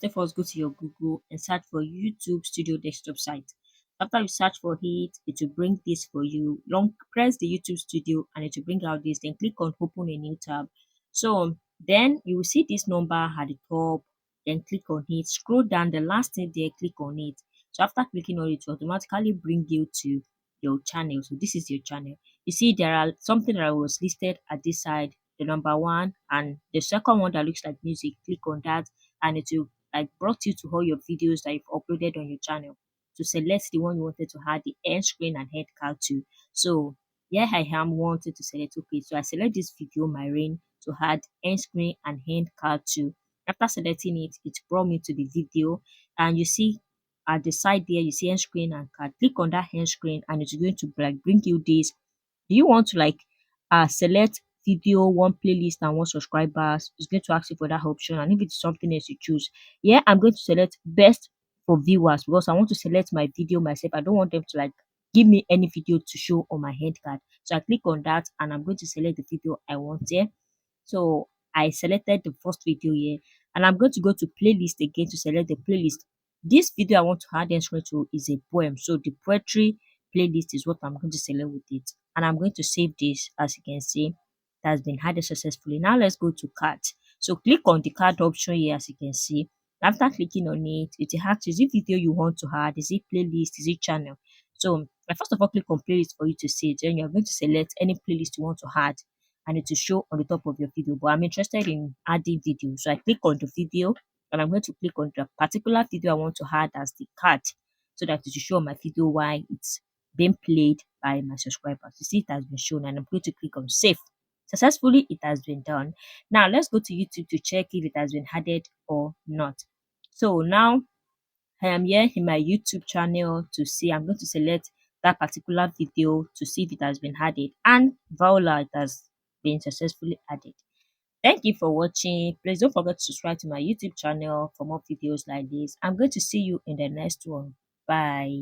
first of all, go to your Google and search for YouTube Studio desktop site. After you search for it, it will bring this for you. Long press the YouTube Studio and it will bring out this. Then click on open a new tab. So then you will see this number at the top. Then click on it. Scroll down the last thing there, click on it. So after clicking on it, it will automatically bring you to your channel. So this is your channel. You see there are something that was listed at this side, the number one and the second one that looks like music. Click on that and it will like brought you to all your videos that you've uploaded on your channel. To select the one you wanted to add the end screen and head card to. So here I am wanting to select. Okay, so I select this video my rain to add end screen and hand card to. After selecting it, it brought me to the video and you see at the side there you see end screen and card. Click on that end screen and it's going to like bring you this. Do you want to like select video, one playlist and one subscribers? It's going to ask you for that option, and if it's something else you choose, yeah, I'm going to select best for viewers because I want to select my video myself. I don't want them to like give me any video to show on my head card. So I click on that and I'm going to select the video I want here. So I selected the first video here and I'm going to go to playlist again to select the playlist. This video I want to add entry to is a poem. So the poetry playlist is what I'm going to select with it. And I'm going to save this. As you can see, it has been added successfully. Now let's go to card. So click on the card option here as you can see. After clicking on it, it will ask, is it video you want to add? Is it playlist? Is it channel? So I first of all click on playlist for you to see it. Then you're going to select any playlist you want to add and it will show on the top of your video. But I'm interested in adding video. So I click on the video and I'm going to click on the particular video I want to add as the card so that it will show on my video why it's being played by my subscribers. You see, it has been shown and I'm going to click on save. Successfully, it has been done. Now let's go to YouTube to check if it has been added or not. So now I am here in my YouTube channel to see. I'm going to select that particular video to see if it has been added, and voila, it has been successfully added. Thank you for watching. Please don't forget to subscribe to my YouTube channel for more videos like this. I'm going to see you in the next one. Bye.